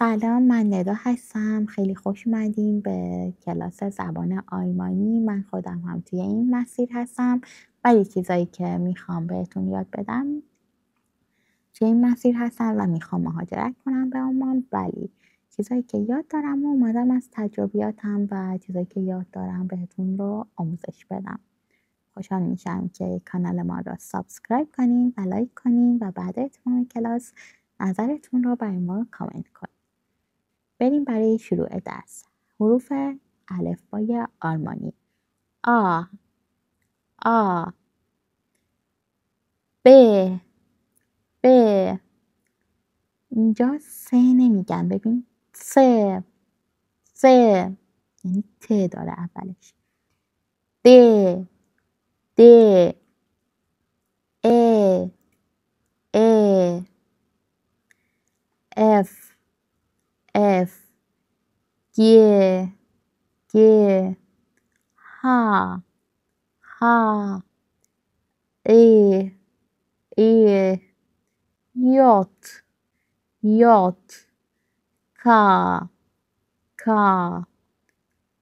سلام، من ندا هستم. خیلی خوش اومدین به کلاس زبان آلمانی. من خودم هم توی این مسیر هستم ولی چیزایی که میخوام بهتون یاد بدم توی این مسیر هستم و میخوام مهاجرت کنم به آلمان، ولی چیزایی که یاد دارم و اومدم از تجربیاتم و چیزایی که یاد دارم بهتون رو آموزش بدم. خوشحال میشم که کانال ما رو سابسکرایب کنین و لایک کنین و بعد اتمام کلاس نظرتون رو برای ما کامنت کنین. بریم برای شروع درس. حروف الفبای آلمانی: آ، آ، ب، ب. اینجا سه نمیگن، ببین، سه، سه یعنی ت داره اولش. د، د، ا، ا، اف، اف، گ، گ، ها، ها، ای، ای، یوت، یوت، کا، کا،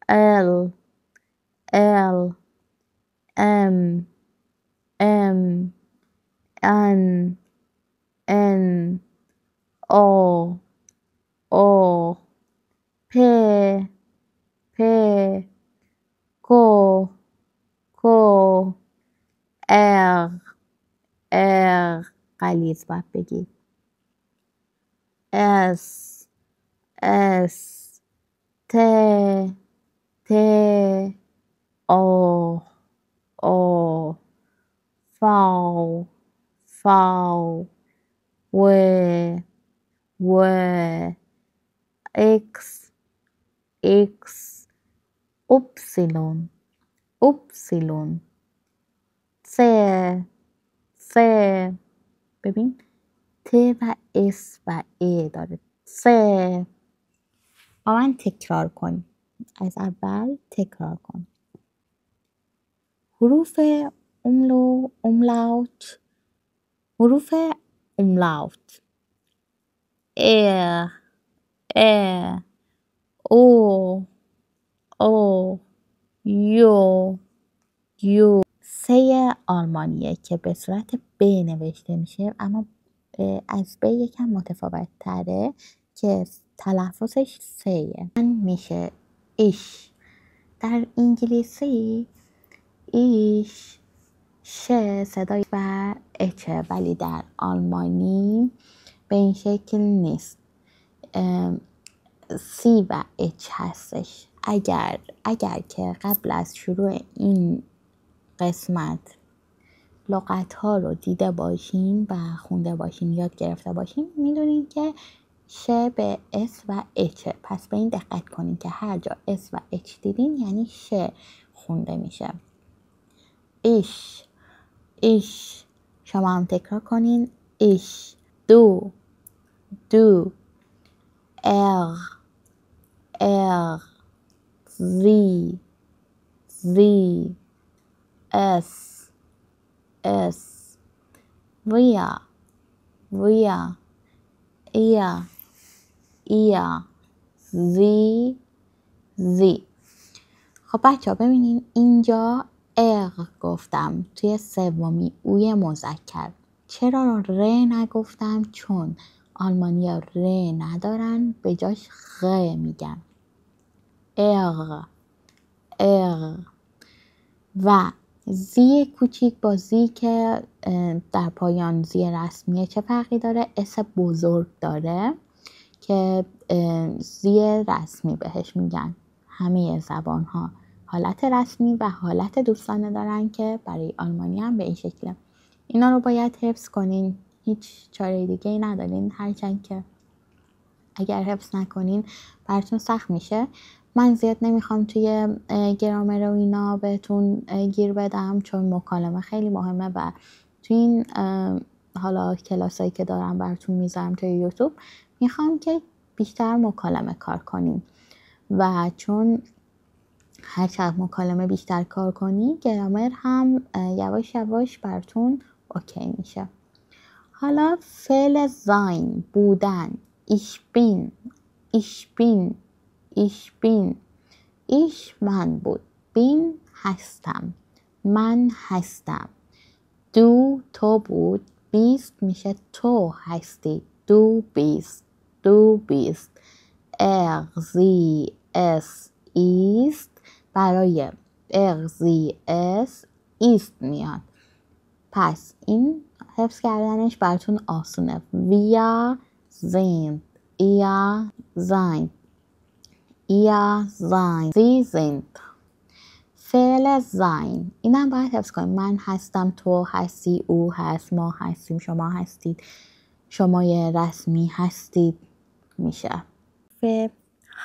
ال، ال، ام، ام، ان، ان، او، او، پ، پ، کو، کو، ار، ار غلیظ باید بگی. اس، اس، ت، ت، او، او، فاو، فاو، و، و، اکس، اکس، اپسیلون، اپسیلون، سه، سه. ببین ت و اس و ا داره. سه. با من تکرار کن، از اول تکرار کن. حروف املاوت، حروف املاوت: ا، ا، او، او، یو، یو. سه آلمانیه که به صورت ب نوشته میشه، اما از ب یکم متفاوت تره که تلفظش سیه. میشه ایش. در انگلیسی ایش ش صدای و اچه، ولی در آلمانی به این شکل نیست. سی و اچ هستش. اگر که قبل از شروع این قسمت لغت ها رو دیده باشین و خونده باشین، یاد گرفته باشین، میدونین که ش به اس و اچه. پس به این دقت کنین که هر جا اس و اچ دیدین یعنی ش خونده میشه. ایش، ایش. شما هم تکرار کنین. ایش. دو، دو. ار، ار. زی، زی. اس، اس. ویا، ویا. ایا، ایا. زی، زی. خب بچه ها ببینین اینجا اغ گفتم توی سومی اوی مذکر. چرا ر نگفتم؟ چون آلمانیا ر ندارن، به جاش غ میگن. اغ، اغ. و زی کوچیک با زی که در پایان زی رسمیه چه فرقی داره؟ اس بزرگ داره که زی رسمی بهش میگن. همه زبان ها حالت رسمی و حالت دوستانه دارن که برای آلمانی هم به این شکله. اینا رو باید حفظ کنین، هیچ چاره دیگه ای ندارین، هرچند که اگر حفظ نکنین براتون سخت میشه. من زیاد نمیخوام توی گرامر و اینا بهتون گیر بدم، چون مکالمه خیلی مهمه و توی این حالا کلاسایی که دارم براتون میذارم توی یوتیوب میخوام که بیشتر مکالمه کار کنیم و چون هر چقدر مکالمه بیشتر کار کنی گرامر هم یواش یواش براتون اوکی میشه. حالا فعل زاین بودن. ich bin، ich bin ich من بود. bin هستم. من هستم. du تو بود. bist میشه تو هستی. du bist. sie es ist برای sie es ist میاد. پس این حفظ کردنش براتون آسونه. wir sind ihr seid ihr seid sie sind. فعل sein اینم باید حفظ کنیم. من هستم، تو هستی، او هست، ما هستیم، شما هستید، شمای رسمی هستید میشه. فعل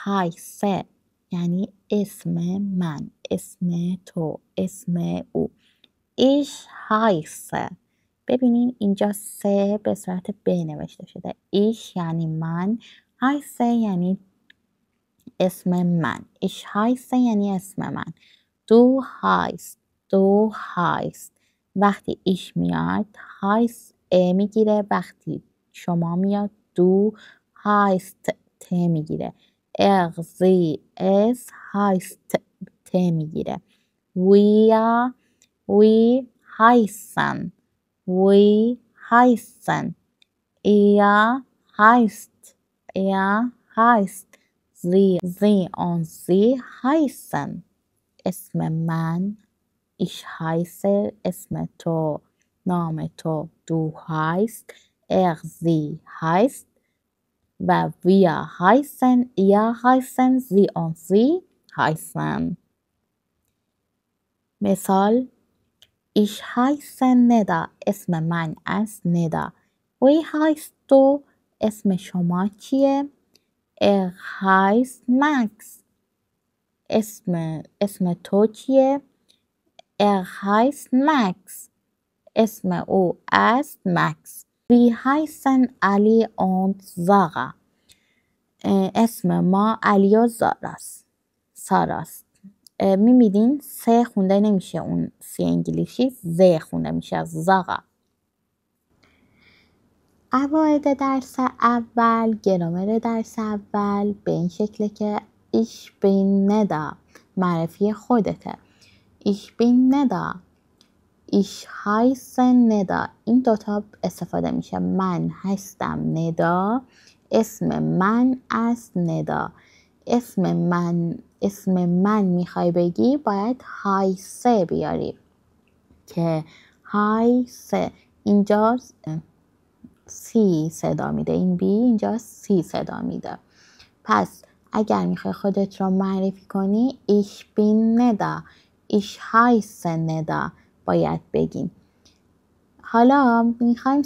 heiße یعنی اسم من، اسم تو، اسم او. ich heiße ببینین اینجا سه به صورت ب نوشته شده. ich یعنی من، heiße یعنی اسم من. ich heiße یعنی اسم من. du heißt وقتی ich میاد heißt میگیره، وقتی شما میاد du heißt ت میگیره. sie es heißt ت میگیره. we heißen ihr heißt sie und sie heißen. اسم من ich heiße، اسم تو، نام تو du heißt، sie heißt و wir heißen، ihr heißen، sie und sie heißen. مثال ich heiße ندا اسم من است ندا. wie heißt du اسم شما چیه؟ heißt Max اسم تو چیه؟ heißt Max اسم او است مکس. wir heißen علی und زارا اسم ما علی و ساراست. میبینین سه خونده نمیشه، اون سی انگلیسی ز خونده میشه از زاغا. قواعد درس اول، گرامر درس اول به این شکله که ich bin ندا معرفی خودته. ich bin ندا. ich heiße ندا این دوتا استفاده میشه. من هستم ندا، اسم من است ندا. اسم من میخوای بگی باید heiße بیاری که heiße اینجا سی صدا میده، این بی اینجا سی صدا میده. پس اگر میخوای خودت رو معرفی کنی ich bin ندا، ich heiße ندا باید بگیم. حالا میخوایم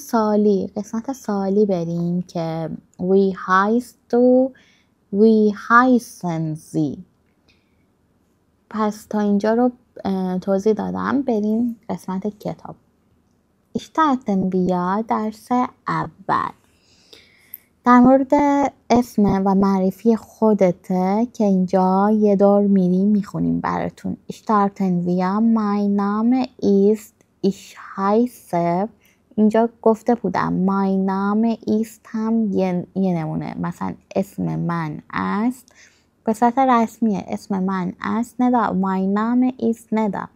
قسمت سوالی بریم که wie heißt du wie heißen sie. پس تا اینجا رو توضیح دادم. بریم قسمت کتاب. starten wir درس اول. در مورد اسم و معرفی خودته که اینجا یه دور میریم میخونیم براتون. starten wir mein Name ist ich heiße. اینجا گفته بودم mein Name ist هم یه نمونه. مثلا اسم من است به صورت رسمیه، اسم من است ندا. mein Name ist ندا.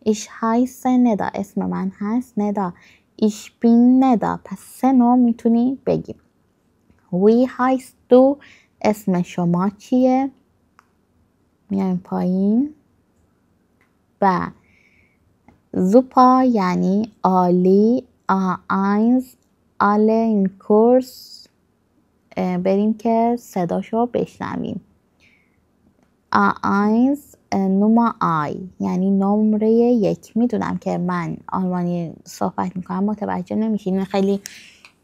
ich heiße ندا اسم من هست ندا. ich bin ندا. پس سه نوع میتونی بگیم. wie heißt du اسم شما چیه؟ میایم پایین. و super یعنی عالی. eins alle in Kurs بریم که صداشو بشنویم. eins نمره I یعنی نمره 1. میدونم که من آلمانی صحبت میکنم متوجه نمیشین، خیلی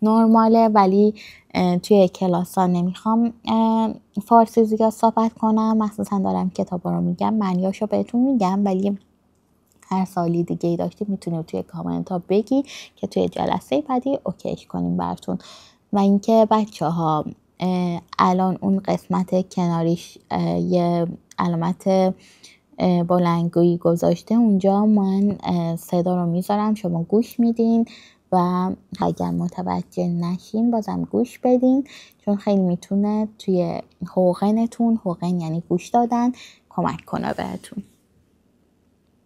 نرماله، ولی توی کلاس ها نمیخوام فارسی زیاد صحبت کنم، مخصوصا دارم کتاب رو میگم، معنیاشو بهتون میگم، ولی هر سوالی دیگه ای داشتی میتونی توی کامنت ها بگی که توی جلسه بعدی اوکیش کنیم براتون. و اینکه بچه ها الان اون قسمت کناریش یه علامت بلندگویی گذاشته، اونجا من صدا رو میذارم، شما گوش میدین و اگر متوجه نشین بازم گوش بدین، چون خیلی میتونه توی حوقن یعنی گوش دادن، کمک کنه بهتون.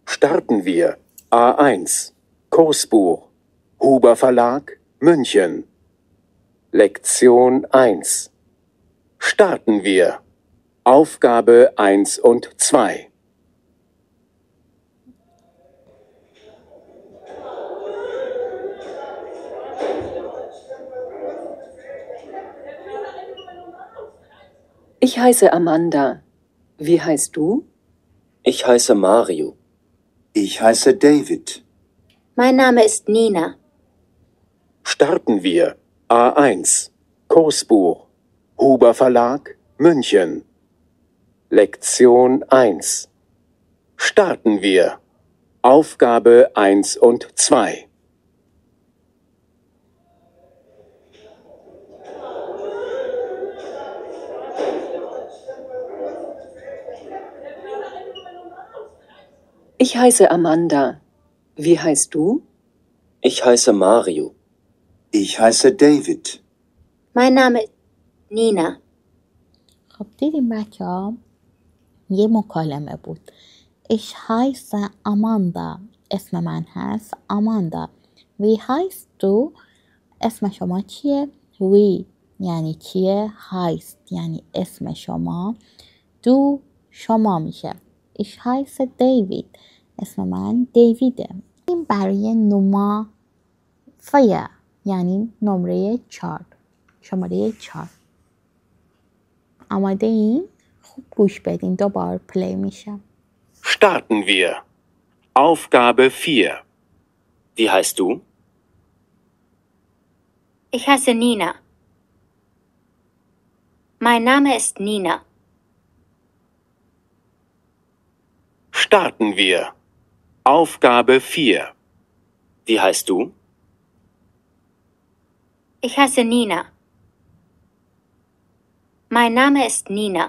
Starten wir. A1. Kursbuch. Huber Verlag, München. Lektion 1. Starten wir. Aufgabe 1 und 2. Ich heiße Amanda. Wie heißt du? Ich heiße Mario. Ich heiße David. Mein Name ist Nina. Starten wir. A1. Kursbuch. Huber Verlag, München. Lektion 1. Starten wir. Aufgabe 1 und 2. Ich heiße Amanda. Wie heißt du? Ich heiße Mario. Ich heiße David. Mein Name ist Nina. خب دیدیم بچه ها، یه مکالمه بود. Ich heiße Amanda. اسم من هست Amanda. Wie heißt du؟ اسم شما چیه؟ Wie یعنی چیه؟ heißt یعنی اسم شما. Du شما میشه. Ich heiße David. اسم من دیویده. این برای نما فیا یعنی نمره 4. شماره 4. آماده این؟ خوب گوش بدین، دوبار پلی میشه. Starten wir. Aufgabe 4. Wie heißt du? Ich heiße Nina. Mein Name ist Nina. Starten wir. Aufgabe 4. Wie heißt du? Ich heiße Nina. Mein Name ist Nina.